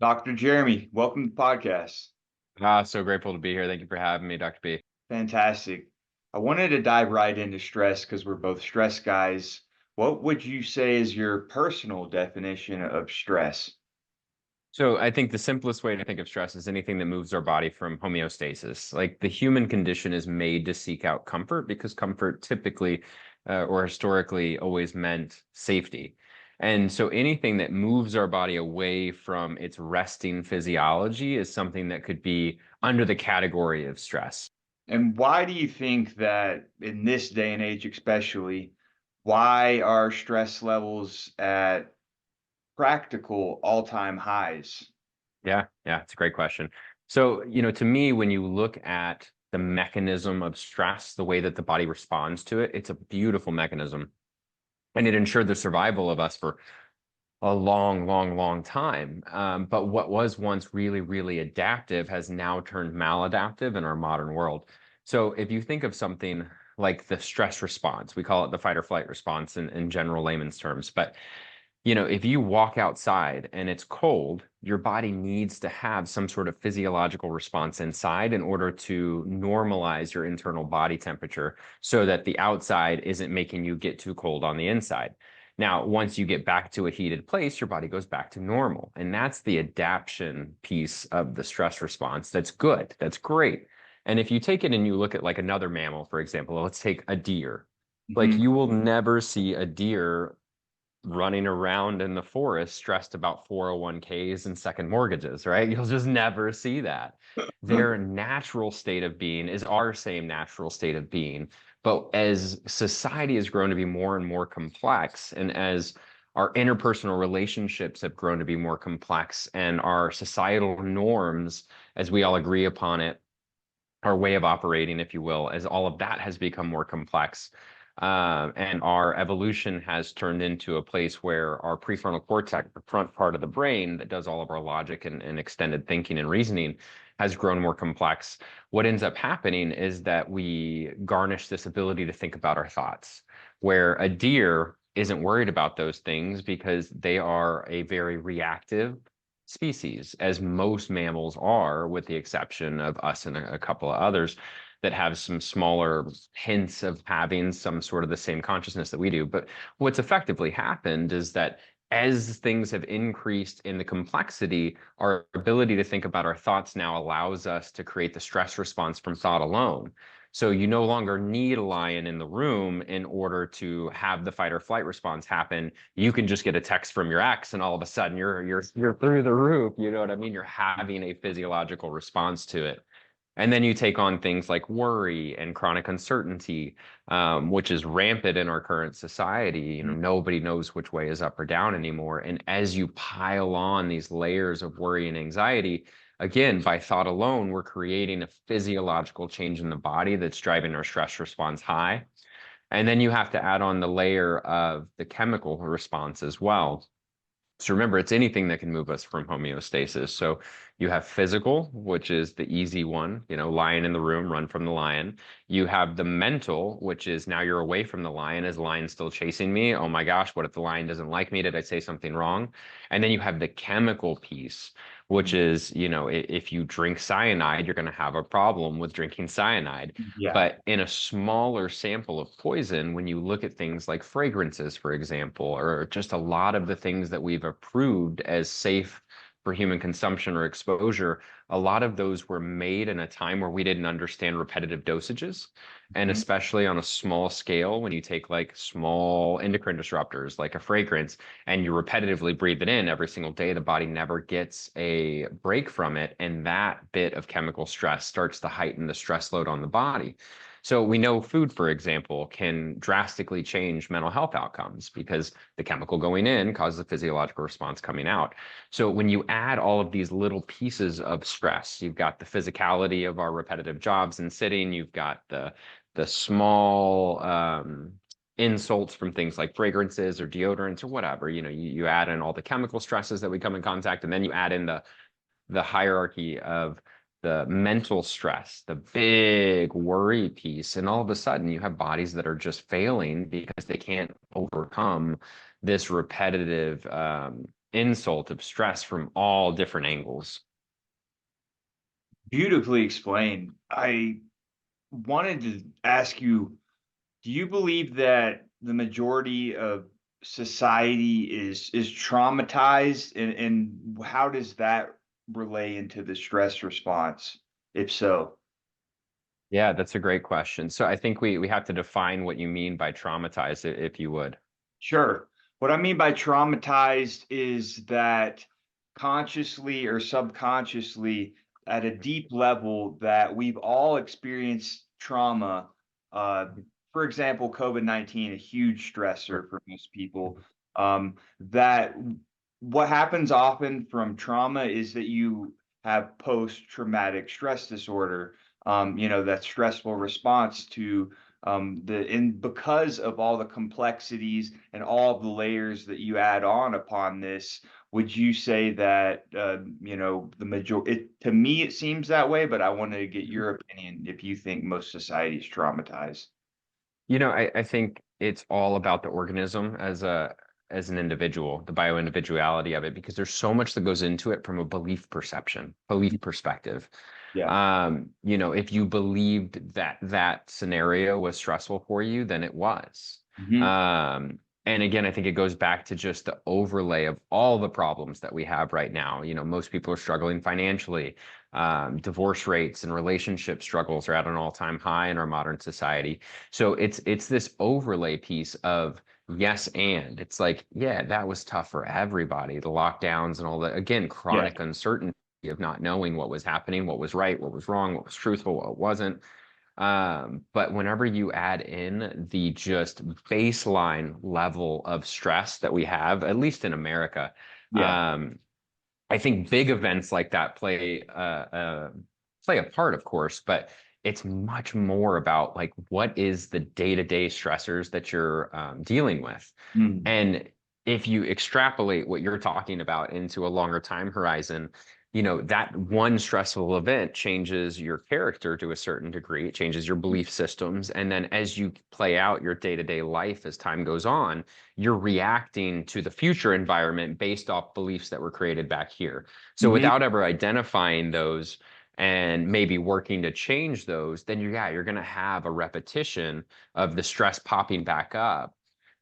Dr. Jeremy, welcome to the podcast. So grateful to be here. Thank you for having me, Dr. B. Fantastic. I wanted to dive right into stress because we're both stress guys. What would you say is your personal definition of stress? So I think the simplest way to think of stress is anything that moves our body from homeostasis. Like the human condition is made to seek out comfort because comfort typically or historically always meant safety. And so anything that moves our body away from its resting physiology is something that could be under the category of stress. And why do you think that in this day and age, especially, why are stress levels at practical all-time highs? Yeah, it's a great question. So, to me, when you look at the mechanism of stress, the way that the body responds to it, it's a beautiful mechanism. And it ensured the survival of us for a long, long, long time. But what was once really, really adaptive has now turned maladaptive in our modern world. So if you think of something like the stress response, we call it the fight or flight response in general layman's terms. But if you walk outside and it's cold, your body needs to have some sort of physiological response inside in order to normalize your internal body temperature so that the outside isn't making you get too cold on the inside. Now, once you get back to a heated place, your body goes back to normal. And that's the adaptation piece of the stress response. That's good. That's great. And if you take it and you look at like another mammal, for example, let's take a deer. Like Mhm. you will never see a deer running around in the forest stressed about 401ks and second mortgages, right? You'll just never see that. Their natural state of being is our same natural state of being. But as society has grown to be more and more complex, and as our interpersonal relationships have grown to be more complex, and our societal norms, as we all agree upon it, our way of operating, if you will, as all of that has become more complex. And our evolution has turned into a place where our prefrontal cortex, the front part of the brain that does all of our logic and extended thinking and reasoning, has grown more complex. What ends up happening is that we garnish this ability to think about our thoughts, where a deer isn't worried about those things because they are a very reactive species, as most mammals are, with the exception of us and a couple of others that have some smaller hints of having some sort of the same consciousness that we do. But what's effectively happened is that as things have increased in the complexity, our ability to think about our thoughts now allows us to create the stress response from thought alone. So you no longer need a lion in the room in order to have the fight or flight response happen. You can just get a text from your ex, and all of a sudden you're through the roof. You know what I mean? You're having a physiological response to it. And then you take on things like worry and chronic uncertainty, which is rampant in our current society. Nobody knows which way is up or down anymore. And as you pile on these layers of worry and anxiety, again, by thought alone, we're creating a physiological change in the body that's driving our stress response high. And then you have to add on the layer of the chemical response as well. So remember, it's anything that can move us from homeostasis. So you have physical, which is the easy one, lion in the room, run from the lion. You have the mental, which is now you're away from the lion. Is the lion still chasing me? Oh my gosh, what if the lion doesn't like me? Did I say something wrong? And then you have the chemical piece, which is, if you drink cyanide, you're going to have a problem with drinking cyanide. Yeah. But in a smaller sample of poison, when you look at things like fragrances, for example, or just a lot of the things that we've approved as safe for human consumption or exposure, a lot of those were made in a time where we didn't understand repetitive dosages. And Mhm. especially on a small scale, when you take like small endocrine disruptors, like a fragrance, and you repetitively breathe it in every single day, the body never gets a break from it. And that bit of chemical stress starts to heighten the stress load on the body. So we know food, for example, can drastically change mental health outcomes because the chemical going in causes a physiological response coming out. So when you add all of these little pieces of stress, you've got the physicality of our repetitive jobs and sitting, you've got the small insults from things like fragrances or deodorants or whatever. You add in all the chemical stresses that we come in contact, and then you add in the hierarchy of the mental stress, the big worry piece, and all of a sudden you have bodies that are just failing because they can't overcome this repetitive insult of stress from all different angles. Beautifully explained. I wanted to ask you, do you believe that the majority of society is traumatized, and how does that relay into the stress response, if so? Yeah, that's a great question. So I think we have to define what you mean by traumatized, if you would. Sure. What I mean by traumatized is that consciously or subconsciously, at a deep level, that we've all experienced trauma. Uh, for example, COVID-19, a huge stressor for most people. That what happens often from trauma is that you have post-traumatic stress disorder. That stressful response to because of all the complexities and all of the layers that you add on upon this, would you say that the majority, to me it seems that way, but I wanted to get your opinion if you think most society is traumatized. I think it's all about the organism as an individual, the bioindividuality of it, because there's so much that goes into it from a belief perspective. Yeah. If you believed that that scenario was stressful for you, then it was. Hmm. Um, and again, I think it goes back to just the overlay of all the problems that we have right now. Most people are struggling financially. Divorce rates and relationship struggles are at an all-time high in our modern society. So it's this overlay piece of yes, and it's like, yeah, that was tough for everybody, the lockdowns and all that. Again, Yeah. chronic uncertainty of not knowing what was happening, what was right, what was wrong, what was truthful, what wasn't. But whenever you add in the just baseline level of stress that we have, at least in America, Yeah. um, I think big events like that play a part, of course, but it's much more about like what is the day-to-day stressors that you're dealing with. Mm. And if you extrapolate what you're talking about into a longer time horizon, that one stressful event changes your character to a certain degree. It changes your belief systems. And then as you play out your day-to-day life as time goes on, you're reacting to the future environment based off beliefs that were created back here. So Hmm. without ever identifying those and maybe working to change those, then you're going to have a repetition of the stress popping back up.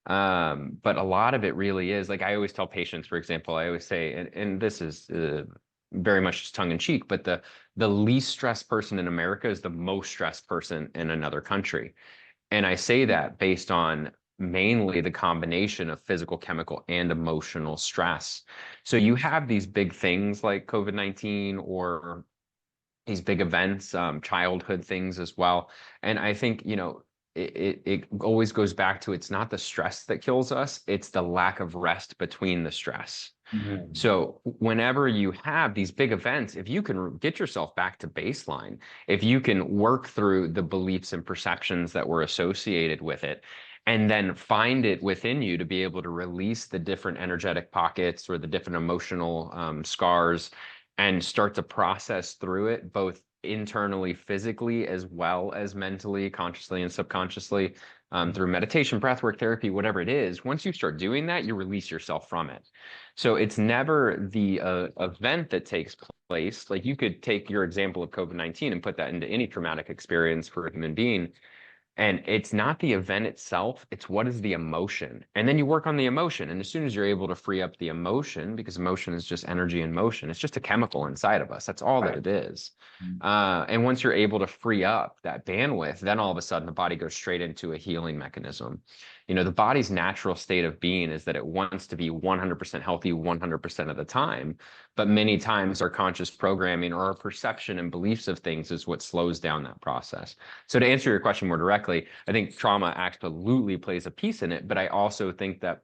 But a lot of it really is like I always tell patients, for example, I always say, and this is very much just tongue in cheek, but the least stressed person in America is the most stressed person in another country. And I say that based on mainly the combination of physical, chemical, and emotional stress. So you have these big things like COVID-19 or these big events, childhood things as well. And I think, it always goes back to it's not the stress that kills us, it's the lack of rest between the stress. Hmm. So whenever you have these big events, if you can get yourself back to baseline, if you can work through the beliefs and perceptions that were associated with it, and then find it within you to be able to release the different energetic pockets or the different emotional scars and start to process through it, both internally, physically, as well as mentally, consciously, and subconsciously, through meditation, breathwork, therapy, whatever it is. Once you start doing that, you release yourself from it. So it's never the event that takes place. Like you could take your example of COVID-19 and put that into any traumatic experience for a human being. And it's not the event itself, it's what is the emotion. And then you work on the emotion. And as soon as you're able to free up the emotion, because emotion is just energy in motion, it's just a chemical inside of us. That's all that Right. it is. And once you're able to free up that bandwidth, then all of a sudden the body goes straight into a healing mechanism. The body's natural state of being is that it wants to be 100% healthy 100% of the time. But many times our conscious programming or our perception and beliefs of things is what slows down that process. So to answer your question more directly, I think trauma absolutely plays a piece in it, but I also think that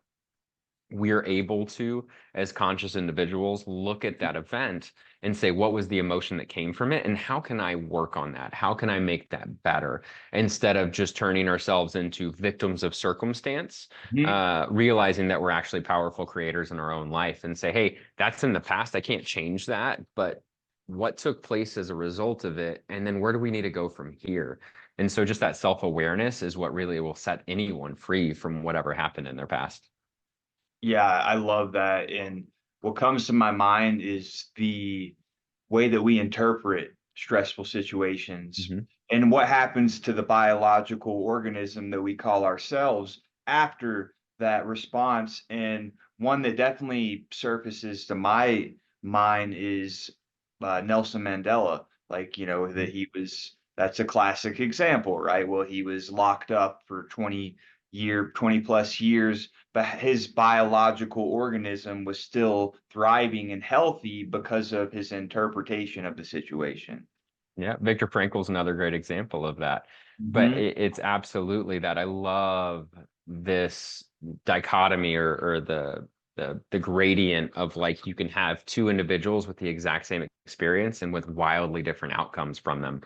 we're able to, as conscious individuals, look at that event and say, what was the emotion that came from it? And how can I work on that? How can I make that better? Instead of just turning ourselves into victims of circumstance, Mhm. realizing that we're actually powerful creators in our own life and say, hey, that's in the past. I can't change that. But what took place as a result of it? And then where do we need to go from here? And so just that self-awareness is what really will set anyone free from whatever happened in their past. Yeah, I love that. And what comes to my mind is the way that we interpret stressful situations Hmm. and what happens to the biological organism that we call ourselves after that response. And one that definitely surfaces to my mind is Nelson Mandela. Like, that that's a classic example, right? Well, he was locked up for 20 plus years, but his biological organism was still thriving and healthy because of his interpretation of the situation. Yeah, Viktor Frankl's another great example of that. But Hmm. it's absolutely that. I love this dichotomy or the gradient of like you can have two individuals with the exact same experience and with wildly different outcomes from them.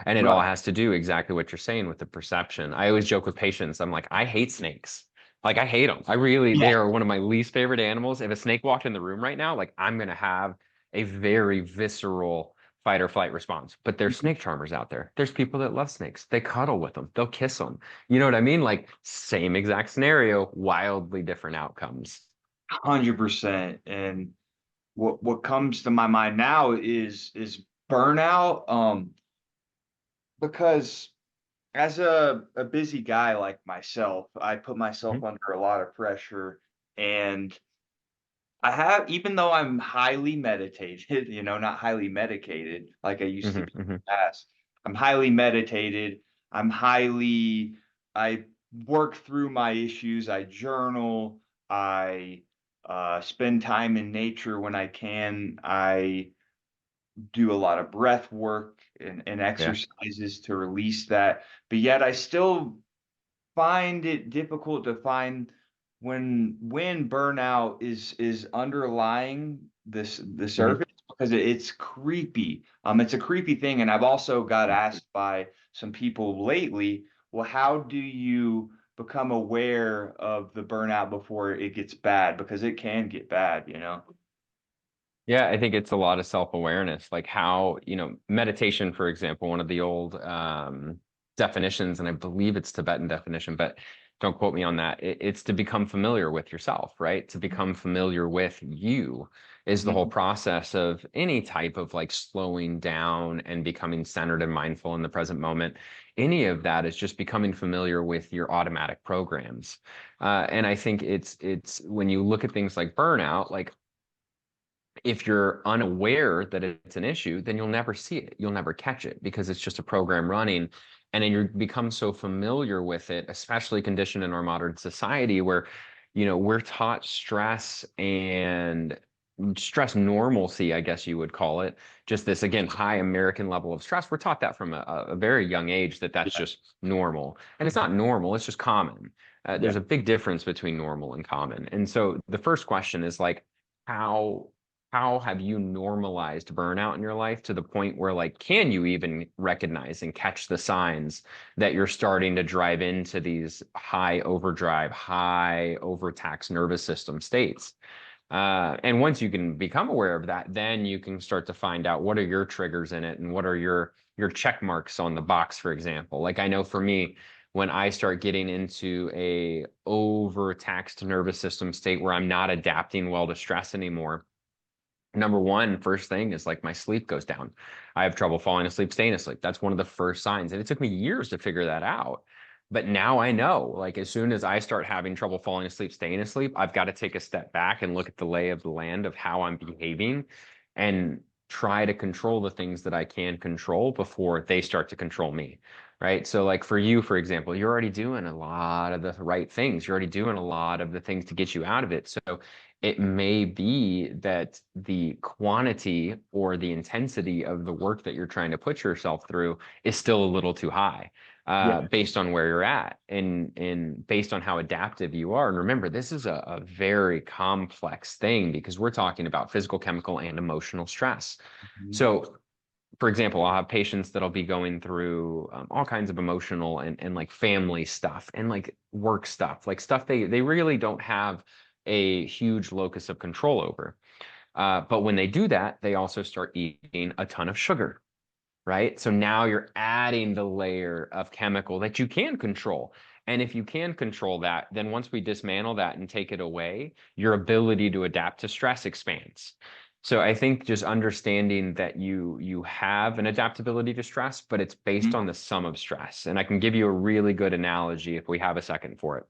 And it all Right. has to do exactly what you're saying with the perception. I always joke with patients, I'm like, I hate snakes. Like I hate them. I really, Yeah. they are one of my least favorite animals. If a snake walked in the room right now, like I'm gonna have a very visceral fight or flight response. But there's snake charmers out there. There's people that love snakes. They cuddle with them. They'll kiss them. You know what I mean? Like same exact scenario, wildly different outcomes. 100%. And what comes to my mind now is burnout. Because as a busy guy like myself, I put myself Mhm, under a lot of pressure. And I have, even though I'm highly meditated, not highly medicated like I used to mhm, be in mhm. the past. I'm highly meditated. I work through my issues. I journal. I spend time in nature when I can. I do a lot of breath work and Yeah. exercises to release that. But yet I still find it difficult to find when burnout is underlying the Mhm. surface because it's creepy. It's a creepy thing, and I've also got asked by some people lately, well, how do you become aware of the burnout before it gets bad? Because it can get bad. Yeah, I think it's a lot of self-awareness, like how, meditation, for example, one of the old definitions, and I believe it's Tibetan definition, but don't quote me on that. It's to become familiar with yourself, right? To become familiar with you is the whole Mhm. process of any type of like slowing down and becoming centered and mindful in the present moment. Any of that is just becoming familiar with your automatic programs. And I think it's when you look at things like burnout, like if you're unaware that it's an issue, then you'll never see it. You'll never catch it because it's just a program running. And then you become so familiar with it, especially conditioned in our modern society where, we're taught stress normalcy, I guess you would call it. Just this, again, high American level of stress. We're taught that from a very young age that that's Yeah. just normal. And it's not normal, it's just common. Yeah. There's a big difference between normal and common. And so the first question is like, how how have you normalized burnout in your life to the point where like can you even recognize and catch the signs that you're starting to drive into these high overdrive, high overtaxed nervous system states? And once you can become aware of that, then you can start to find out what are your triggers in it and what are your check marks on the box, for example. Like I know for me, when I start getting into a overtaxed nervous system state where I'm not adapting well to stress anymore, number one, first thing is like my sleep goes down. I have trouble falling asleep, staying asleep. That's one of the first signs. And it took me years to figure that out. But now I know, like, as soon as I start having trouble falling asleep, staying asleep, I've got to take a step back and look at the lay of the land of how I'm behaving and try to control the things that I can control before they start to control me. Right. So, like for you, for example, you're already doing a lot of the right things. You're already doing a lot of the things to get you out of it. So, it may be that the quantity or the intensity of the work that you're trying to put yourself through is still a little too high Yeah. based on where you're at and based on how adaptive you are. And remember, this is a very complex thing because we're talking about physical, chemical, and emotional stress. Mhm. So, for example, I'll have patients that'll be going through all kinds of emotional and like family stuff and like work stuff, like stuff they really don't have a huge locus of control over. But when they do that, they also start eating a ton of sugar, right? So now you're adding the layer of chemical that you can control. And if you can control that, then once we dismantle that and take it away, your ability to adapt to stress expands. So I think just understanding that you have an adaptability to stress, but it's based Mhm. on the sum of stress. And I can give you a really good analogy if we have a second for it.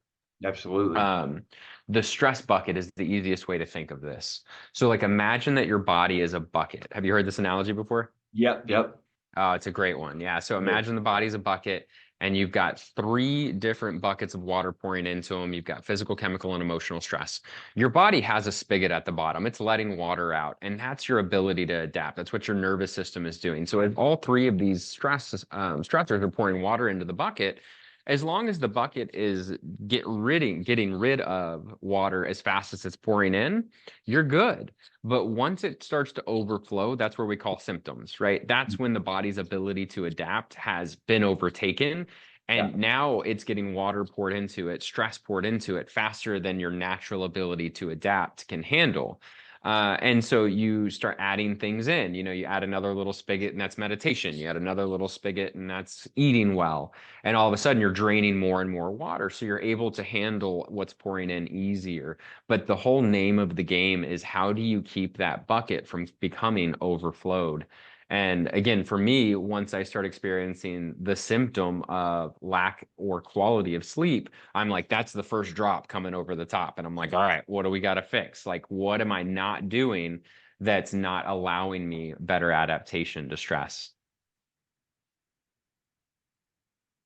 Absolutely. Um, the stress bucket is the easiest way to think of this. So like imagine that your body is a bucket. Have you heard this analogy before? Yep, yep. Oh, it's a great one. Yeah. So It is. imagine the body's a bucket and you've got three different buckets of water pouring into them. You've got physical, chemical, and emotional stress. Your body has a spigot at the bottom. It's letting water out, and that's your ability to adapt. That's what your nervous system is doing. So if all three of these stressors are pouring water into the bucket, as long as the bucket is getting rid of water as fast as it's pouring in, you're good. But once it starts to overflow, that's where we call symptoms, right? That's when the body's ability to adapt has been overtaken. Yeah. And now it's getting water poured into it, stress poured into it faster than your natural ability to adapt can handle. And so you start adding things in. You add another little spigot and that's meditation. You add another little spigot and that's eating well. And all of a sudden you're draining more and more water. So you're able to handle what's pouring in easier. But the whole name of the game is how do you keep that bucket from becoming overflowed? And again, for me, once I start experiencing the symptom of lack or quality of sleep, I'm like, that's the first drop coming over the top. And I'm like, all right, what do we got to fix? Like, what am I not doing that's not allowing me better adaptation to stress?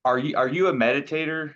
Are you a meditator?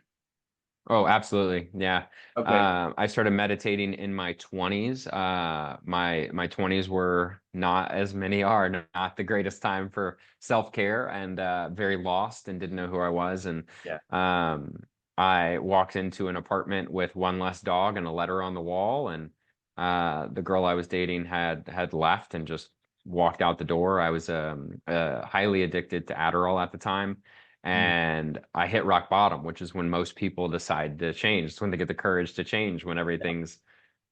Oh, absolutely. Yeah. Okay. I started meditating in my 20s. My 20s were not, as many are, not the greatest time for self-care, and very lost and didn't know who I was. And Yeah. um, I walked into an apartment with one less dog and a letter on the wall, and the girl I was dating had left and just walked out the door. I was highly addicted to Adderall at the time. Mm. And I hit rock bottom, which is when most people decide to change. It's when they get the courage to change, when everything's,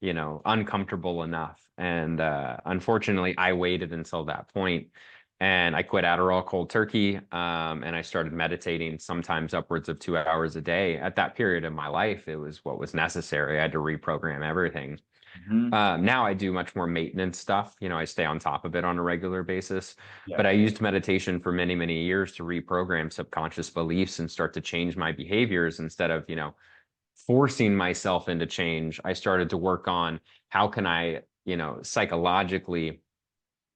uncomfortable enough. And unfortunately, I waited until that point, and I quit Adderall cold turkey. And I started meditating sometimes upwards of 2 hours a day. At that period of my life, it was what was necessary. I had to reprogram everything. Mhm. Now I do much more maintenance stuff. I stay on top of it on a regular basis. Yeah. But I used meditation for many, many years to reprogram subconscious beliefs and start to change my behaviors instead of, forcing myself into change. I started to work on how can I, psychologically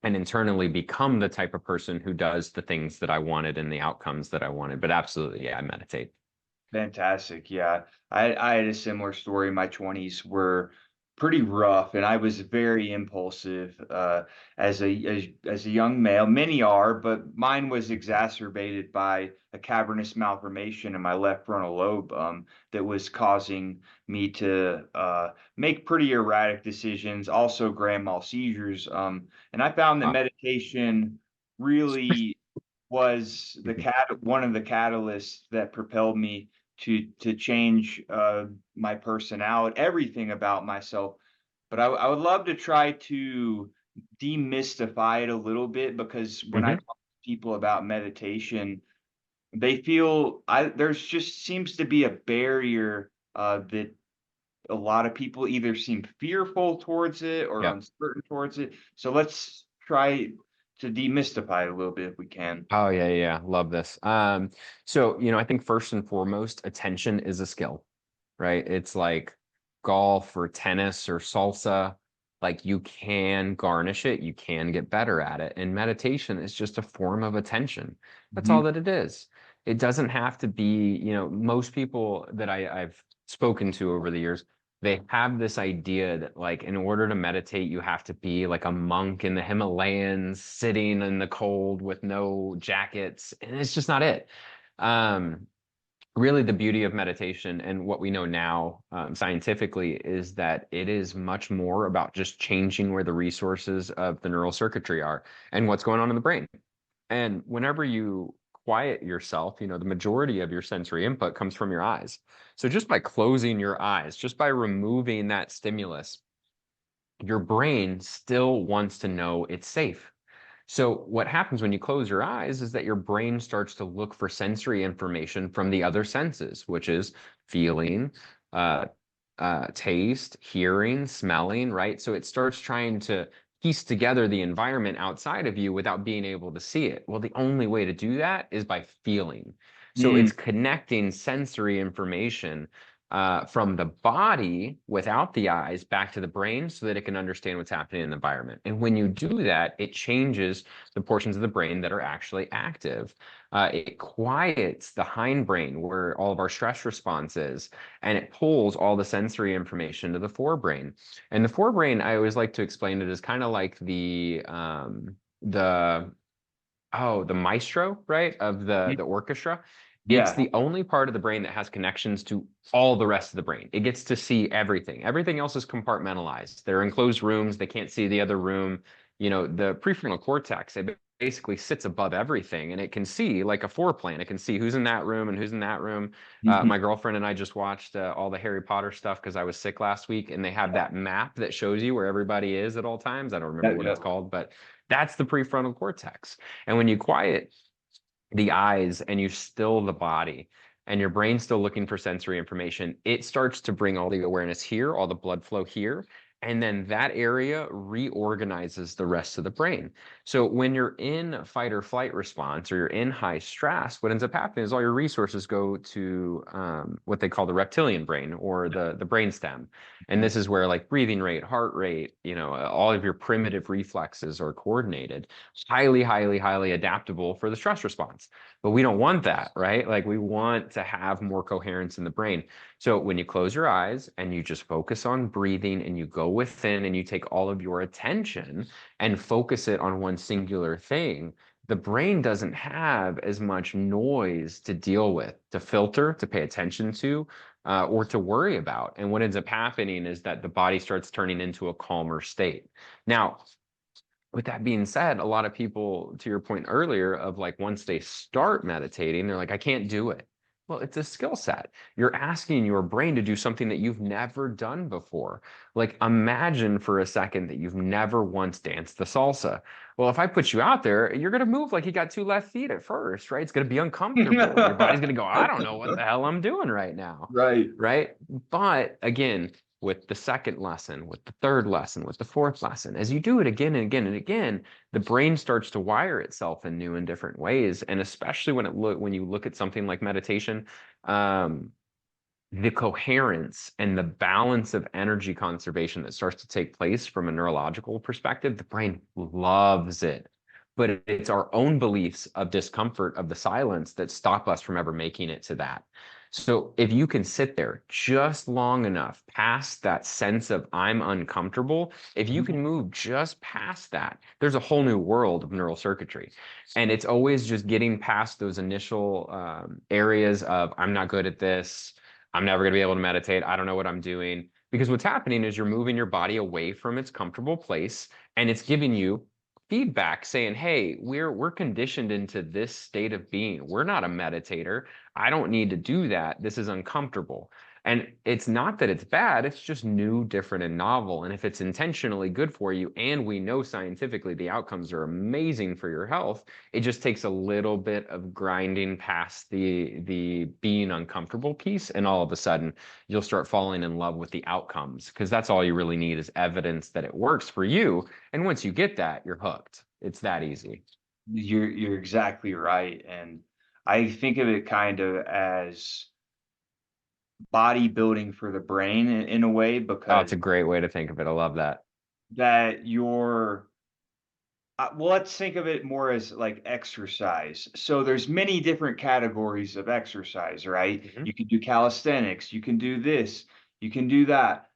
and internally become the type of person who does the things that I wanted and the outcomes that I wanted. But absolutely, yeah, I meditate. Fantastic. Yeah. I had a similar story. My 20s were pretty rough, and I was very impulsive as a young male. Many are, but mine was exacerbated by a cavernous malformation in my left frontal lobe, that was causing me to make pretty erratic decisions, also grand mal seizures. And I found that Wow. meditation really was one of the catalysts that propelled me to change my personality, everything about myself. But I would love to try to demystify it a little bit, because when I Hmm. talk to people about meditation, they feel there's just seems to be a barrier that a lot of people either seem fearful towards it or Yeah. uncertain towards it. So let's try to demystify it a little bit if we can. Oh, yeah, yeah, yeah. Love this. So, I think first and foremost, attention is a skill, right? It's like golf or tennis or salsa. Like you can garnish it, you can get better at it. And meditation is just a form of attention. That's Mhm. all that it is. It doesn't have to be, most people that I've spoken to over the years, they have this idea that like in order to meditate, you have to be like a monk in the Himalayas, sitting in the cold with no jackets, and it's just not it. Um, Really the beauty of meditation and what we know now scientifically is that it is much more about just changing where the resources of the neural circuitry are and what's going on in the brain. And whenever you quiet yourself, the majority of your sensory input comes from your eyes. So just by closing your eyes, just by removing that stimulus, your brain still wants to know it's safe. So what happens when you close your eyes is that your brain starts to look for sensory information from the other senses, which is feeling, uh, taste, hearing, smelling, right? So it starts trying to piece together the environment outside of you without being able to see it. Well, the only way to do that is by feeling. So Mm, it's connecting sensory information from the body without the eyes back to the brain so that it can understand what's happening in the environment. And when you do that, it changes the portions of the brain that are actually active. It quiets the hindbrain where all of our stress response is, and it pulls all the sensory information to the forebrain. And the forebrain, I always like to explain it as kind of like the the maestro, right, of the orchestra. It's yeah. the only part of the brain that has connections to all the rest of the brain. It gets to see everything. Everything else is compartmentalized. They're in closed rooms. They can't see the other room. You know, the prefrontal cortex, it basically sits above everything and it can see like a floor plan. It can see who's in that room and who's in that room. Mhm. My girlfriend and I just watched all the Harry Potter stuff because I was sick last week, and they have that map that shows you where everybody is at all times. I don't remember Yeah, what yeah. it's called, but that's the prefrontal cortex. And when you quiet the eyes and you still the body and your brain's still looking for sensory information, it starts to bring all the awareness here, all the blood flow here. And then that area reorganizes the rest of the brain. So when you're in fight or flight response or you're in high stress, what ends up happening is all your resources go to what they call the reptilian brain or the brain stem. And this is where like breathing rate, heart rate, all of your primitive reflexes are coordinated, highly, highly, highly adaptable for the stress response. But we don't want that, right? Like we want to have more coherence in the brain. So when you close your eyes and you just focus on breathing and you go within and you take all of your attention and focus it on one singular thing, the brain doesn't have as much noise to deal with, to filter, to pay attention to, or to worry about. And what ends up happening is that the body starts turning into a calmer state. Now, with that being said, a lot of people, to your point earlier, of like once they start meditating, they're like, I can't do it. Well, it's a skill set. You're asking your brain to do something that you've never done before. Like, imagine for a second that you've never once danced the salsa. Well, if I put you out there, you're going to move like you got two left feet at first, right? It's going to be uncomfortable. Your body's going to go, I don't know what the hell I'm doing right now, Right. right? But again, with the second lesson, with the third lesson, with the fourth lesson, as you do it again and again and again, the brain starts to wire itself in new and different ways. And especially when you look at something like meditation, um, the coherence and the balance of energy conservation that starts to take place from a neurological perspective, the brain loves it. But it's our own beliefs of discomfort of the silence that stop us from ever making it to that. So if you can sit there just long enough past that sense of I'm uncomfortable, if you can move just past that, there's a whole new world of neural circuitry. And it's always just getting past those initial areas of I'm not good at this. I'm never going to be able to meditate. I don't know what I'm doing. Because what's happening is you're moving your body away from its comfortable place and it's giving you feedback saying, hey, we're conditioned into this state of being. We're not a meditator. I don't need to do that. This is uncomfortable. And it's not that it's bad, it's just new, different, and novel. And if it's intentionally good for you, and we know scientifically the outcomes are amazing for your health, it just takes a little bit of grinding past the being uncomfortable piece, and all of a sudden you'll start falling in love with the outcomes because that's all you really need is evidence that it works for you. And once you get that, you're hooked. It's that easy. You're exactly right. And I think of it kind of as bodybuilding for the brain in a way, Oh, it's because a great way to think of it. I love that. that you're well, let's think of it more as like exercise. So there's many different categories of exercise, right? Mhm. You can do calisthenics, you can do this, you can do that,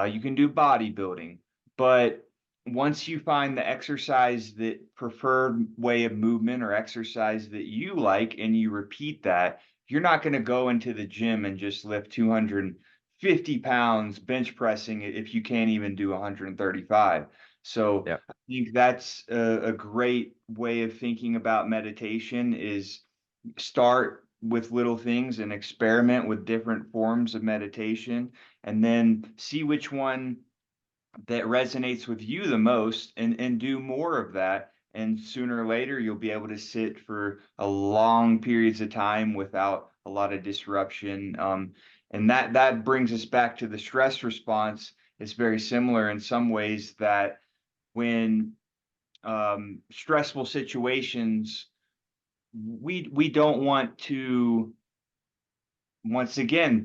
you can do bodybuilding. But once you find the exercise that preferred way of movement or exercise that you like and you repeat that, you're not going to go into the gym and just lift 250 pounds bench pressing if you can't even do 135. So Yep. I think that's a great way of thinking about meditation is start with little things and experiment with different forms of meditation and then see which one that resonates with you the most and do more of that and sooner or later you'll be able to sit for a long periods of time without a lot of disruption. And that brings us back to the stress response. It's very similar in some ways that when stressful situations, we don't want to once again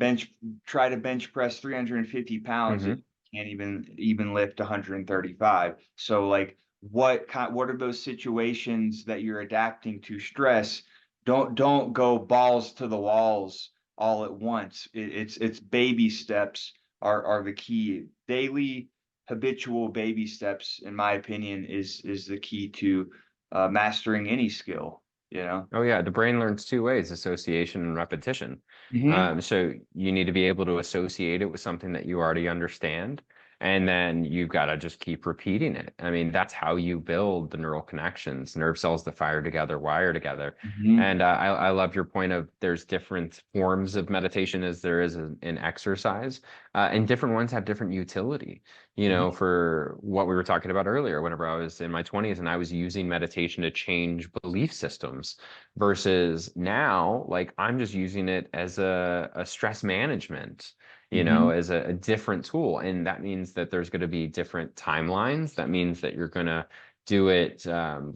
try to bench press 350 pounds if Hmm. you can't even lift 135. So like what are those situations that you're adapting to stress? Don't go balls to the walls all at once. It's baby steps are the key. Daily habitual baby steps, in my opinion, is the key to mastering any skill, you know. Oh yeah, the brain learns two ways, association and repetition. Hmm. So you need to be able to associate it with something that you already understand, and then you've got to just keep repeating it. I mean, that's how you build the neural connections, nerve cells that fire together, wire together. Hmm. And I love your point of there's different forms of meditation as there is in exercise, and different ones have different utility. You know, Hmm. for what we were talking about earlier, whenever I was in my 20s and I was using meditation to change belief systems versus now, like I'm just using it as a stress management, you know, Hmm. as a different tool. And that means that there's going to be different timelines. That means that you're going to do it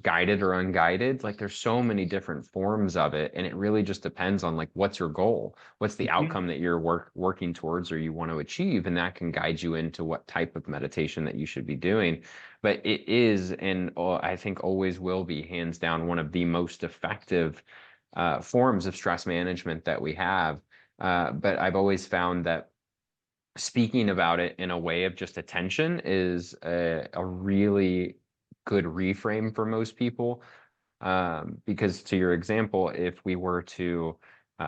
guided or unguided. Like there's so many different forms of it. And it really just depends on like what's your goal? What's the Hmm. outcome that you're working towards or you want to achieve? And that can guide you into what type of meditation that you should be doing. But it is, and I think always will be, hands down, one of the most effective forms of stress management that we have. But I've always found that speaking about it in a way of just attention is a really good reframe for most people. Because to your example, if we were to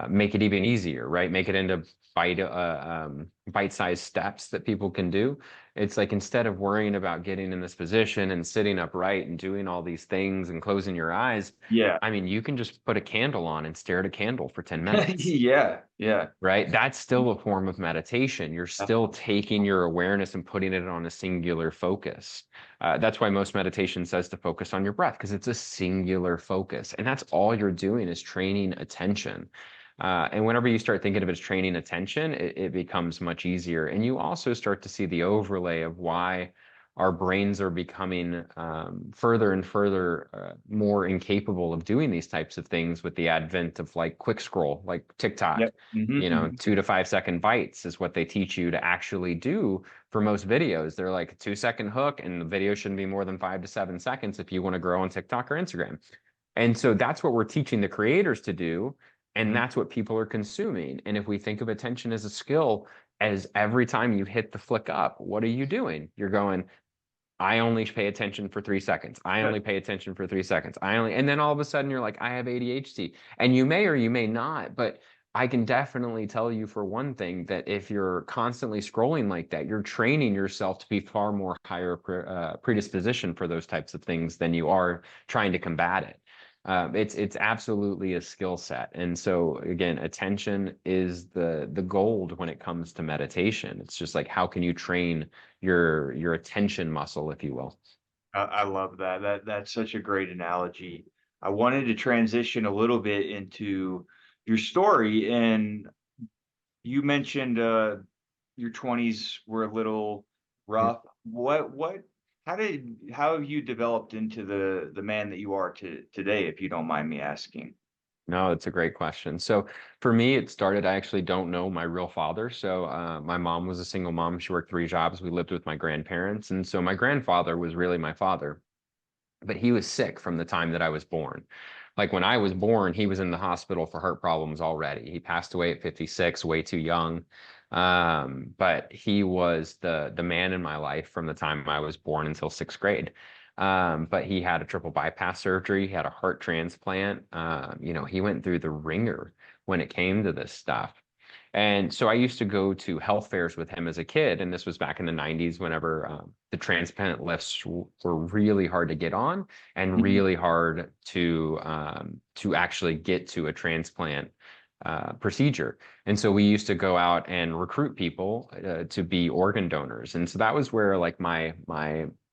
make it even easier, right? Make it into bite-sized steps that people can do. It's like instead of worrying about getting in this position and sitting upright and doing all these things and closing your eyes, Yeah. I mean, you can just put a candle on and stare at a candle for 10 minutes. Yeah. Yeah. Right? That's still a form of meditation. You're still taking your awareness and putting it on a singular focus. That's why most meditation says to focus on your breath, because it's a singular focus. And that's all you're doing is training attention. And whenever you start thinking of it as training attention, it becomes much easier. And you also start to see the overlay of why our brains are becoming further and further more incapable of doing these types of things with the advent of like quick scroll, like TikTok. Yep. Hmm. You know, 2 to 5 second bites is what they teach you to actually do for most videos. They're like a 2 second hook, and the video shouldn't be more than 5 to 7 seconds if you want to grow on TikTok or Instagram. And so that's what we're teaching the creators to do. And Hmm. that's what people are consuming. And if we think of attention as a skill, as every time you hit the flick up, what are you doing? You're going, I only pay attention for 3 seconds. I only pay attention for 3 seconds. And then all of a sudden you're like, I have ADHD. And you may or you may not, but I can definitely tell you for one thing that if you're constantly scrolling like that, you're training yourself to be far more higher predisposition for those types of things than you are trying to combat it. It's absolutely a skill set. And so again, attention is the gold when it comes to meditation. It's just like how can you train your attention muscle, if you will. I love that. That's such a great analogy. I wanted to transition a little bit into your story, and you mentioned your 20s were a little rough. How have you developed into the man that you are today, if you don't mind me asking? No, it's a great question. So for me, it started, I actually don't know my real father. So my mom was a single mom. She worked 3 jobs. We lived with my grandparents. And so my grandfather was really my father, but he was sick from the time that I was born. Like when I was born, he was in the hospital for heart problems already. He passed away at 56, way too young. But he was the man in my life from the time I was born until sixth grade. But he had a triple bypass surgery, he had a heart transplant. You know, he went through the ringer when it came to this stuff. And so I used to go to health fairs with him as a kid, and this was back in the 90s whenever the transplant lists were really hard to get on and Mhm. really hard to actually get to a transplant procedure. And so we used to go out and recruit people to be organ donors. And so that was where like my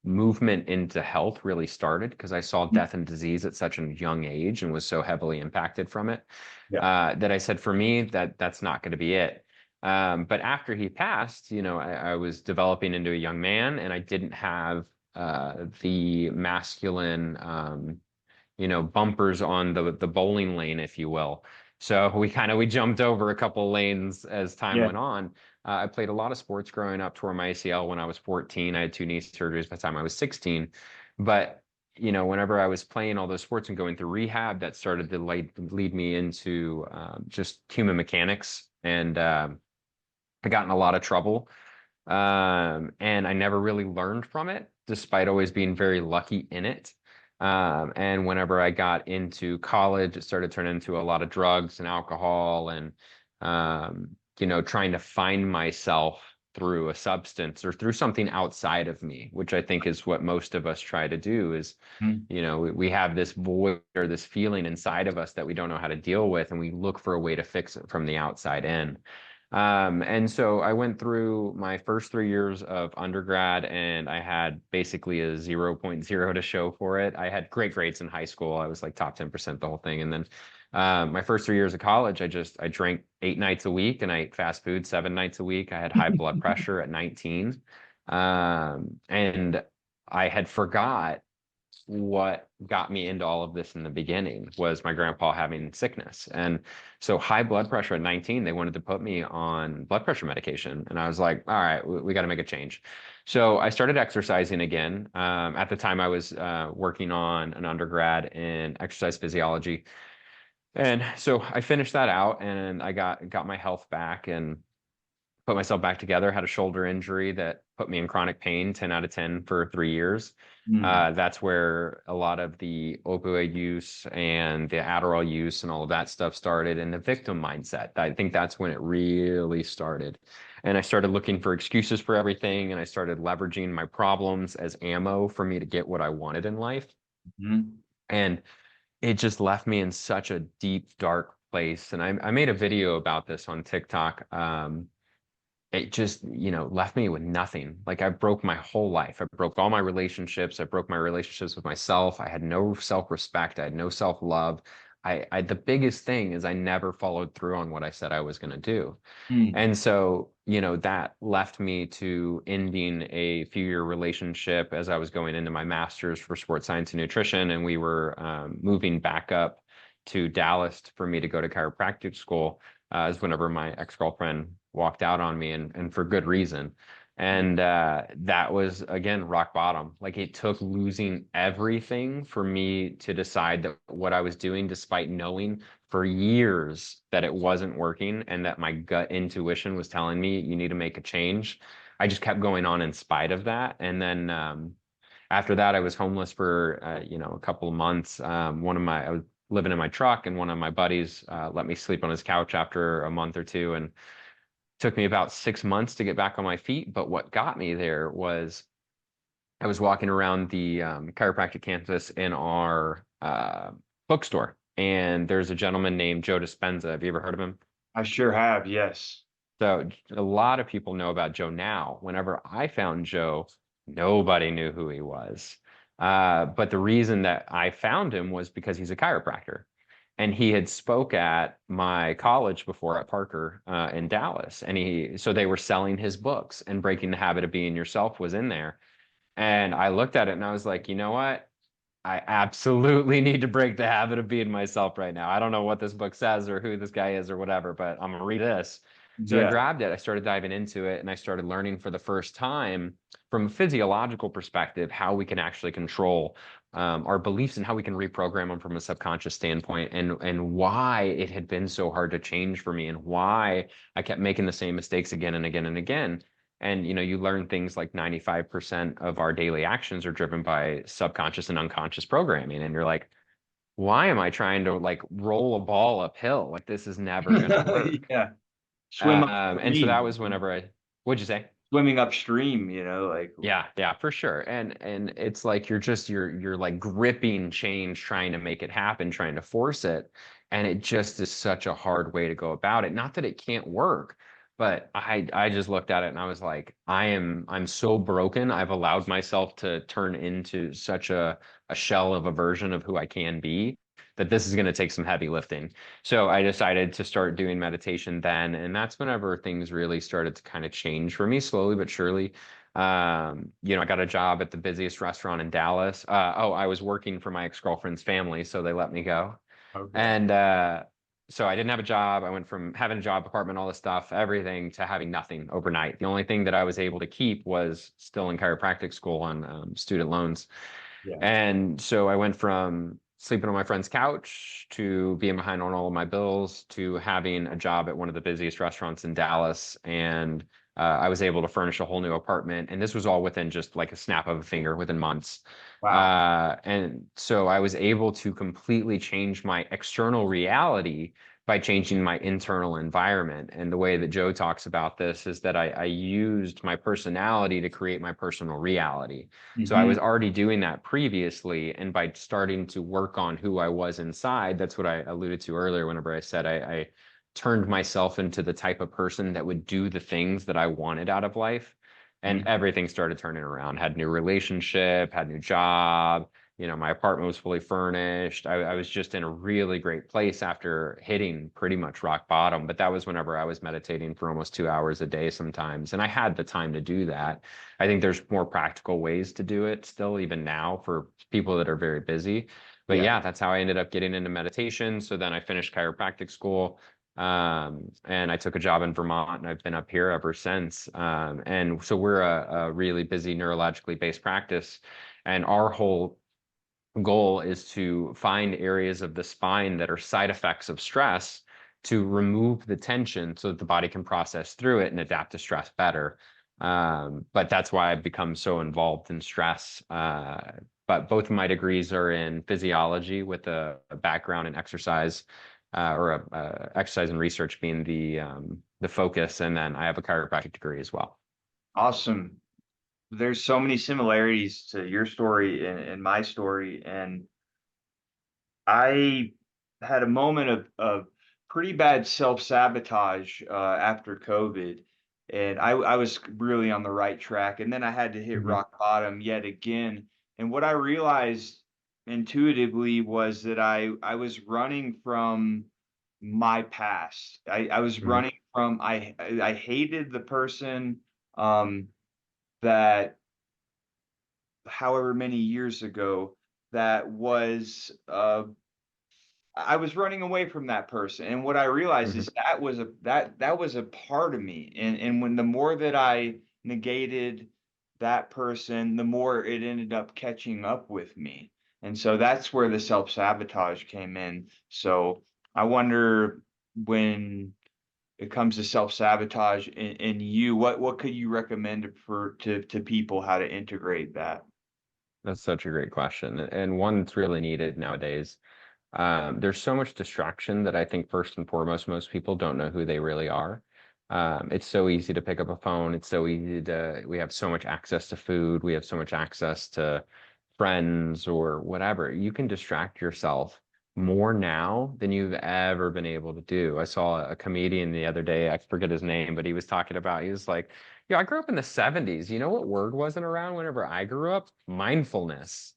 movement into health really started, because I saw death and disease at such a young age and was so heavily impacted from it, Yeah. that I said, for me, that's not going to be it. But after he passed, I was developing into a young man, and I didn't have the masculine, bumpers on the bowling lane, if you will. So we jumped over a couple lanes as time Yeah. went on. I played a lot of sports growing up, tore my ACL when I was 14. I had 2 knee surgeries by the time I was 16. But, whenever I was playing all those sports and going through rehab, that started to lead me into just human mechanics. And I got in a lot of trouble. And I never really learned from it, despite always being very lucky in it. And whenever I got into college, it started turning into a lot of drugs and alcohol, and trying to find myself through a substance or through something outside of me, which I think is what most of us try to do. Is, Mhm. we have this void or this feeling inside of us that we don't know how to deal with, and we look for a way to fix it from the outside in. And so I went through my first 3 years of undergrad, and I had basically a 0.0 to show for it. I had great grades in high school. I was like top 10% the whole thing. And then my first 3 years of college, I drank 8 nights a week, and I ate fast food 7 nights a week. I had high blood pressure at 19. And I had forgot what got me into all of this in the beginning was my grandpa having sickness. And so high blood pressure at 19, they wanted to put me on blood pressure medication. And I was like, all right, we got to make a change. So I started exercising again. At the time, I was working on an undergrad in exercise physiology. And so I finished that out, and I got my health back and put myself back together. Had a shoulder injury that put me in chronic pain, 10 out of 10 for 3 years. Mm. That's where a lot of the opioid use and the Adderall use and all of that stuff started, and the victim mindset. I think that's when it really started. And I started looking for excuses for everything, and I started leveraging my problems as ammo for me to get what I wanted in life. Mhm. And it just left me in such a deep, dark place. And I made a video about this on TikTok. It just, left me with nothing. Like, I broke my whole life. I broke all my relationships. I broke my relationships with myself. I had no self-respect. I had no self-love. The biggest thing is I never followed through on what I said I was going to do. Mm. And so, that left me to ending a few-year relationship as I was going into my master's for sports science and nutrition. And we were moving back up to Dallas for me to go to chiropractic school, as whenever my ex-girlfriend walked out on me, and for good reason. And that was, again, rock bottom. Like, it took losing everything for me to decide that what I was doing, despite knowing for years that it wasn't working and that my gut intuition was telling me you need to make a change, I just kept going on in spite of that. And then after that, I was homeless for a couple of months. I was living in my truck, and one of my buddies let me sleep on his couch after a month or two, and took me about 6 months to get back on my feet. But what got me there was I was walking around the chiropractic campus in our bookstore, and there's a gentleman named Joe Dispenza. Have you ever heard of him? I sure have, yes. So a lot of people know about Joe now. Whenever I found Joe, nobody knew who he was. But the reason that I found him was because he's a chiropractor. And he had spoke at my college before at Parker in Dallas. And so they were selling his books, and Breaking the Habit of Being Yourself was in there. And I looked at it and I was like, you know what? I absolutely need to break the habit of being myself right now. I don't know what this book says or who this guy is or whatever, but I'm gonna read this. So I Yeah. grabbed it, I started diving into it, and I started learning for the first time from a physiological perspective how we can actually control our beliefs and how we can reprogram them from a subconscious standpoint, and why it had been so hard to change for me, and why I kept making the same mistakes again and again and again. And you learn things like 95% of our daily actions are driven by subconscious and unconscious programming. And you're like, why am I trying to like roll a ball uphill? Like, this is never gonna work. Yeah. Swim And so that upstream. was whenever what'd you say? Swimming upstream, like. Yeah, for sure. And it's like you're like gripping change, trying to make it happen, trying to force it. And it just is such a hard way to go about it. Not that it can't work, But I just looked at it and I was like, I'm so broken. I've allowed myself to turn into such a shell of a version of who I can be, that this is going to take some heavy lifting. So I decided to start doing meditation then, and that's whenever things really started to kind of change for me, slowly but surely. I got a job at the busiest restaurant in Dallas. I was working for my ex-girlfriend's family, so they let me go. Okay. And so I didn't have a job. I went from having a job, apartment, all this stuff, everything, to having nothing overnight. The only thing that I was able to keep was still in chiropractic school on student loans. Yeah. And so I went from sleeping on my friend's couch to being behind on all of my bills to having a job at one of the busiest restaurants in Dallas. And I was able to furnish a whole new apartment. And this was all within just like a snap of a finger, within months. Wow. And so I was able to completely change my external reality by changing my internal environment. And the way that Joe talks about this is that I used my personality to create my personal reality. So I was Hmm. already doing that previously. And by starting to work on who I was inside, that's what I alluded to earlier whenever I said I turned myself into the type of person that would do the things that I wanted out of life. And everything started turning around. Had new relationship, had new job. My apartment was fully furnished. I was just in a really great place after hitting pretty much rock bottom. But that was whenever I was meditating for almost 2 hours a day sometimes. And I had the time to do that. I think there's more practical ways to do it still, even now, for people that are very busy. But Yeah. yeah, that's how I ended up getting into meditation. So then I finished chiropractic school. And I took a job in Vermont, and I've been up here ever since. And so we're a really busy neurologically based practice, and our whole goal is to find areas of the spine that are side effects of stress to remove the tension so that the body can process through it and adapt to stress better. But that's why I've become so involved in stress. But both of my degrees are in physiology with a background in exercise, or exercise and research being the focus. And then I have a chiropractic degree as well. Awesome. There's so many similarities to your story and my story. And I had a moment of pretty bad self-sabotage after COVID. And I was really on the right track. And then I had to hit Mhm. rock bottom yet again. And what I realized intuitively was that I was running from my past. I was Mhm. running from I hated the person um that however many years ago that was I was running away from that person, and what I realized Mhm. is that was a part of me, and when the more that I negated that person, the more it ended up catching up with me, and so that's where the self-sabotage came in. So I wonder, when it comes to self-sabotage in you, what could you recommend for to people how to integrate that? That's such a great question, and one that's really needed nowadays. There's so much distraction that I think first and foremost, most people don't know who they really are. It's so easy to pick up a phone. It's so easy we have so much access to food. We have so much access to friends or whatever. You can distract yourself more now than you've ever been able to do. I saw a comedian the other day, I forget his name, but he was talking about, he was like, I grew up in the 70s. You know what word wasn't around whenever I grew up? Mindfulness.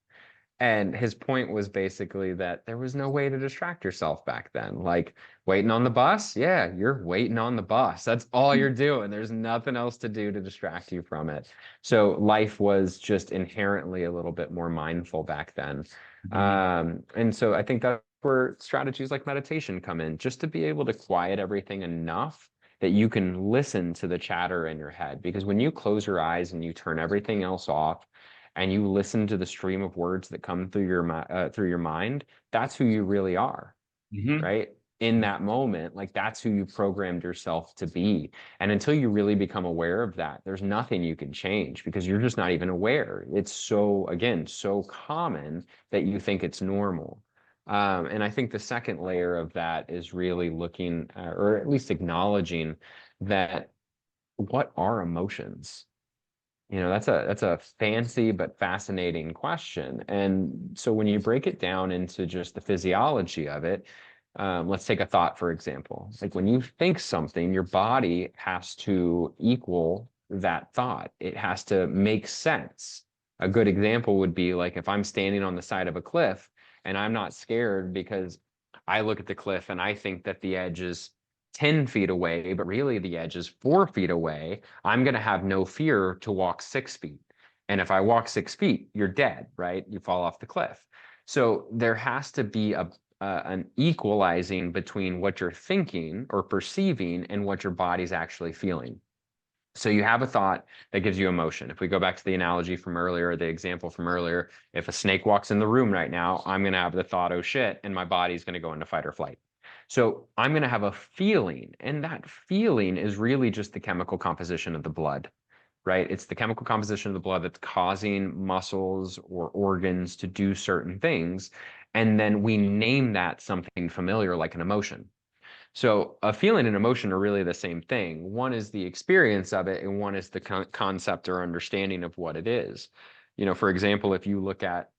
And his point was basically that there was no way to distract yourself back then. Like waiting on the bus, yeah, you're waiting on the bus. That's all you're doing. There's nothing else to do to distract you from it. So life was just inherently a little bit more mindful back then. Mhm. And so I think that's where strategies like meditation come in, just to be able to quiet everything enough that you can listen to the chatter in your head. Because when you close your eyes and you turn everything else off, and you listen to the stream of words that come through your mind, that's who you really are, Mhm. right? In that moment, like that's who you programmed yourself to be. And until you really become aware of that, there's nothing you can change because you're just not even aware. It's so, again, so common that you think it's normal. And I think the second layer of that is really looking, or at least acknowledging that, what are emotions? That's a fancy but fascinating question. And so when you break it down into just the physiology of it, Let's take a thought, for example. Like when you think something, your body has to equal that thought. It has to make sense. A good example would be like if I'm standing on the side of a cliff and I'm not scared because I look at the cliff and I think that the edge is 10 feet away, but really the edge is 4 feet away, I'm going to have no fear to walk 6 feet. And if I walk 6 feet, you're dead, right? You fall off the cliff. So there has to be an equalizing between what you're thinking or perceiving and what your body's actually feeling. So you have a thought that gives you emotion. If we go back to the analogy from earlier, the example from earlier, if a snake walks in the room right now, I'm going to have the thought, oh shit, and my body's going to go into fight or flight. So I'm going to have a feeling, and that feeling is really just the chemical composition of the blood, right? It's the chemical composition of the blood that's causing muscles or organs to do certain things. And then we name that something familiar like an emotion. So a feeling and emotion are really the same thing. One is the experience of it, and one is the concept or understanding of what it is. You know, for example, if you look at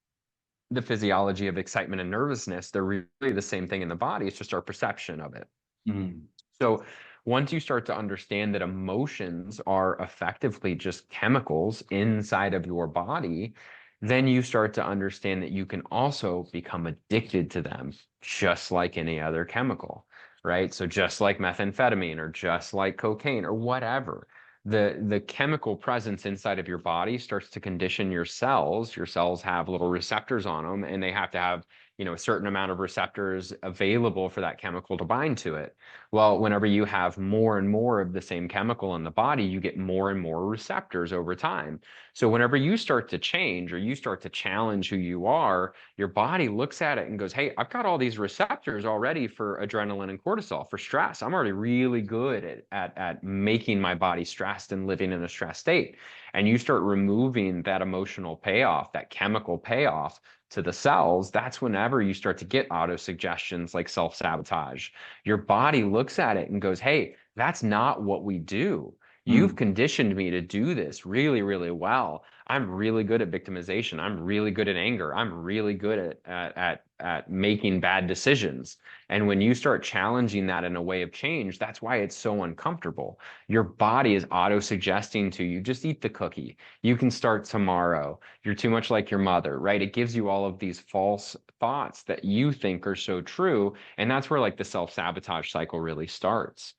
the physiology of excitement and nervousness, they're really the same thing in the body. It's just our perception of it. Mm. So once you start to understand that emotions are effectively just chemicals inside of your body, then you start to understand that you can also become addicted to them, just like any other chemical, right? So just like methamphetamine or just like cocaine or whatever, the chemical presence inside of your body starts to condition your cells. Your cells have little receptors on them, and they have to have, you know, a certain amount of receptors available for that chemical to bind to it. Well, whenever you have more and more of the same chemical in the body, you get more and more receptors over time. So whenever you start to change or you start to challenge who you are, your body looks at it and goes, hey, I've got all these receptors already for adrenaline and cortisol, for stress. I'm already really good at making my body stressed and living in a stress state. And you start removing that emotional payoff, that chemical payoff to the cells, that's whenever you start to get auto-suggestions like self-sabotage. Your body looks at it and goes, hey, that's not what we do. You've Mm. conditioned me to do this really, really well. I'm really good at victimization. I'm really good at anger. I'm really good at making bad decisions. And when you start challenging that in a way of change, that's why it's so uncomfortable. Your body is auto-suggesting to you, just eat the cookie. You can start tomorrow. You're too much like your mother, right? It gives you all of these false thoughts that you think are so true. And that's where like the self-sabotage cycle really starts.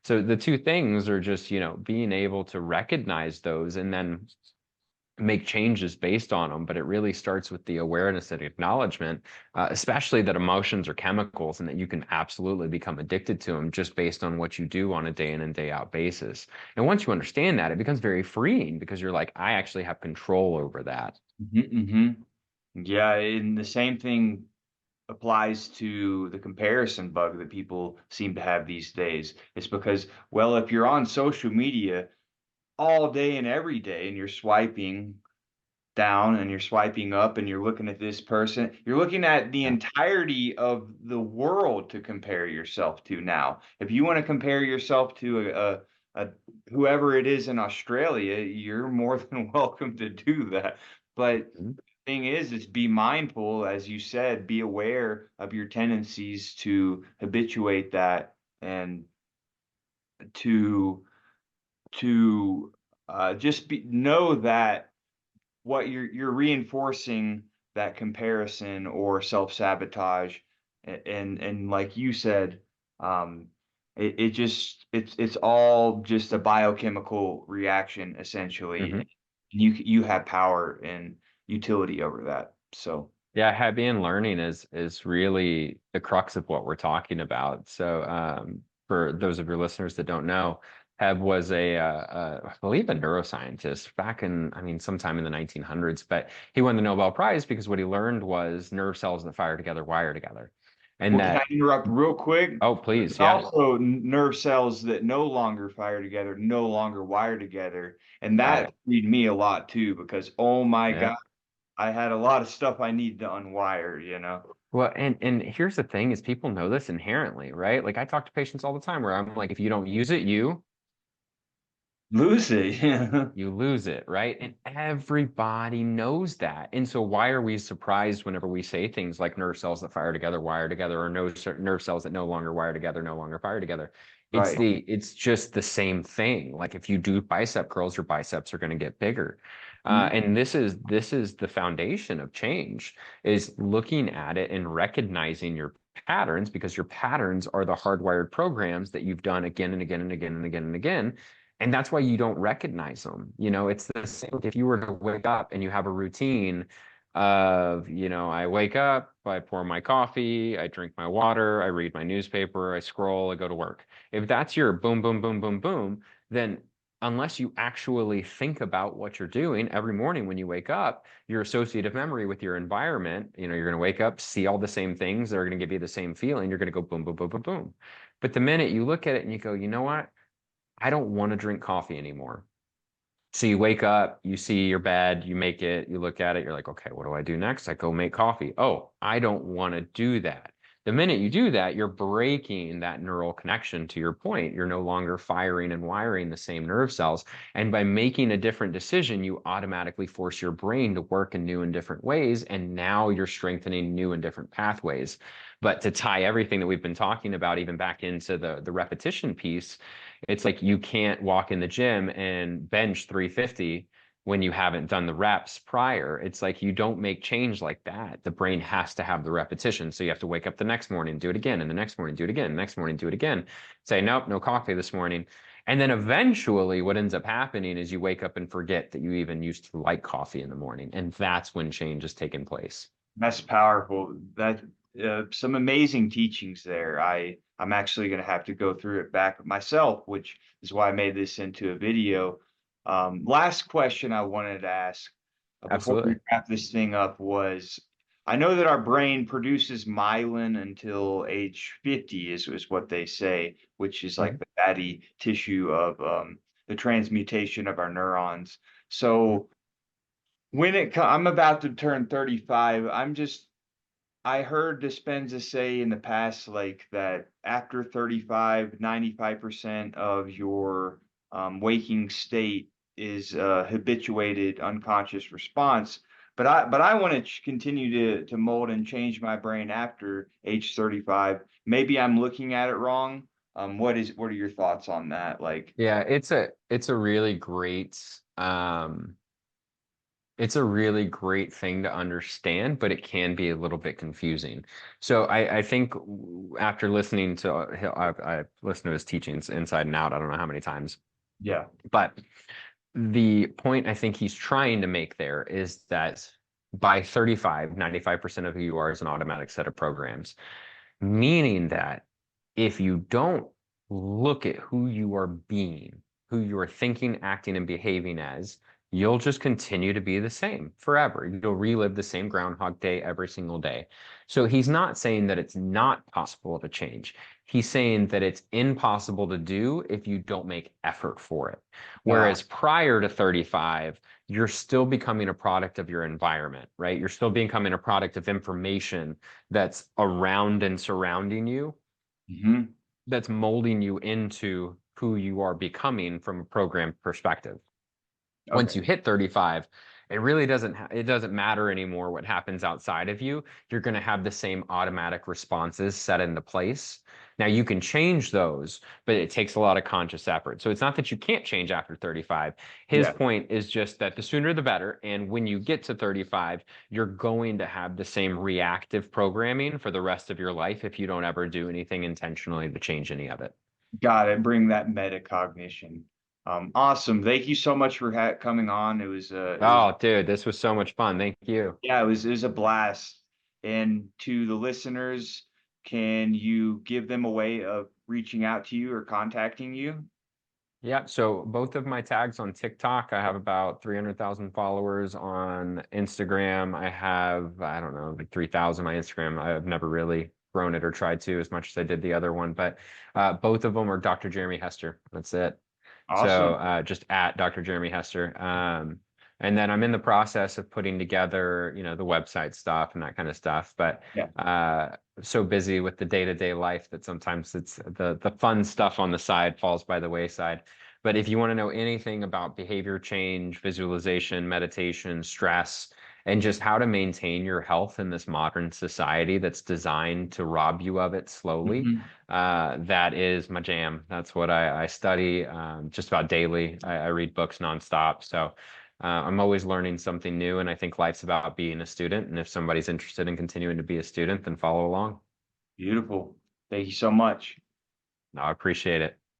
So the two things are just, you know, being able to recognize those and then make changes based on them. But it really starts with the awareness and acknowledgement, especially that emotions are chemicals and that you can absolutely become addicted to them just based on what you do on a day in and day out basis. And once you understand that, it becomes very freeing because you're like, I actually have control over that. Yeah, and the same thing applies to the comparison bug that people seem to have these days. It's because, well, if you're on social media all day and every day and you're swiping down and you're swiping up and you're looking at this person, you're looking at the Yeah. entirety of the world to compare yourself to now. If you want to compare yourself to a whoever it is in Australia, you're more than welcome to do that. But Mhm. thing is be mindful, as you said, be aware of your tendencies to habituate that and to just know that what you're reinforcing that comparison or self-sabotage and like you said, it just it's all just a biochemical reaction essentially. Mhm. And you have power and utility over that. So Yeah, happy and learning is really the crux of what we're talking about. So, for those of your listeners that don't know, Heb was I believe, a neuroscientist back in, I mean, sometime in the 1900s. But he won the Nobel Prize because what he learned was nerve cells that fire together wire together, and well, can I that. interrupt real quick? Oh, There's please, yeah, also nerve cells that no longer fire together, no longer wire together, and got that it. freed me a lot too because oh my Yeah. God, I had a lot of stuff I need to unwire, you know. Well, and here's the thing: is people know this inherently, right? Like I talk to patients all the time where I'm like, if you don't use it, you Lose it. You lose it, right? And everybody knows that. And so why are we surprised whenever we say things like nerve cells that fire together, wire together, or no nerve cells that no longer wire together, no longer fire together? Right. It's just the same thing. Like if you do bicep curls, your biceps are going to get bigger. Mhm. And this is the foundation of change, is looking at it and recognizing your patterns, because your patterns are the hardwired programs that you've done again and again and again and again and again. And that's why you don't recognize them. It's the same if you were to wake up and you have a routine of, I wake up, I pour my coffee, I drink my water, I read my newspaper, I scroll, I go to work. If that's your boom, boom, boom, boom, boom, then unless you actually think about what you're doing every morning when you wake up, your associative memory with your environment, you're going to wake up, see all the same things that are going to give you the same feeling. You're going to go boom, boom, boom, boom, boom. But the minute you look at it and you go, you know what? I don't want to drink coffee anymore. So you wake up, you see your bed, you make it, you look at it, you're like, okay, what do I do next? I go make coffee. Oh, I don't want to do that. The minute you do that, you're breaking that neural connection to your point. You're no longer firing and wiring the same nerve cells. And by making a different decision, you automatically force your brain to work in new and different ways. And now you're strengthening new and different pathways. But to tie everything that we've been talking about, even back into the repetition piece, it's like you can't walk in the gym and bench 350 when you haven't done the reps prior. It's like you don't make change like that. The brain has to have the repetition. So you have to wake up the next morning, do it again, and the next morning, do it again, next morning, do it again. Say, nope, no coffee this morning. And then eventually what ends up happening is you wake up and forget that you even used to like coffee in the morning. And that's when change is taking place. That's powerful. That some amazing teachings there. I'm actually going to have to go through it back myself, which is why I made this into a video. Last question I wanted to ask before we Absolutely. wrap this thing up was, I know that our brain produces myelin until age 50 is what they say, which is like Mhm. the fatty tissue of the transmutation of our neurons. So I'm about to turn 35. I heard Dispenza say in the past, like that after 35, 95% of your waking state is habituated unconscious response. But I want to continue to mold and change my brain after age 35. Maybe I'm looking at it wrong. What are your thoughts on that? Like, Yeah, it's a really great it's a really great thing to understand, but it can be a little bit confusing. So I think after listening to I've listened to his teachings inside and out, I don't know how many times, yeah, but the point I think he's trying to make there is that by 35, 95% of who you are is an automatic set of programs, meaning that if you don't look at who you are being, who you are thinking, acting, and behaving as, you'll just continue to be the same forever. You'll relive the same Groundhog Day every single day. So he's not saying that it's not possible to change. He's saying that it's impossible to do if you don't make effort for it. uh, Whereas prior to 35, you're still becoming a product of your environment, right? You're still becoming a product of information that's around and surrounding you, mhm. that's molding you into who you are becoming from a program perspective. Once Okay, you hit 35, it doesn't matter anymore what happens outside of you. You're going to have the same automatic responses set into place. Now you can change those, but it takes a lot of conscious effort. So it's not that you can't change after 35. His yeah. point is just that the sooner the better. And when you get to 35, you're going to have the same reactive programming for the rest of your life if you don't ever do anything intentionally to change any of it. Got it. Bring that metacognition. Awesome. Thank you so much for coming on. Oh, dude, this was so much fun. Thank you. Yeah, it was a blast. And to the listeners, can you give them a way of reaching out to you or contacting you? Yeah, so both of my tags on TikTok, I have about 300,000 followers. On Instagram, I have, I don't know, like 3,000. My Instagram, I've never really grown it or tried to as much as I did the other one, but both of them are Dr. Jeremy Hester. That's it. So Awesome. just at Dr. Jeremy Hester. And then I'm in the process of putting together, the website stuff and that kind of stuff. But Yeah. so busy with the day-to-day life that sometimes it's the fun stuff on the side falls by the wayside. But if you want to know anything about behavior change, visualization, meditation, stress, and just how to maintain your health in this modern society that's designed to rob you of it slowly, Mhm. that is my jam. That's what I study just about daily. I read books nonstop. So I'm always learning something new. And I think life's about being a student. And if somebody's interested in continuing to be a student, then follow along. Beautiful. Thank you so much. No, I appreciate it.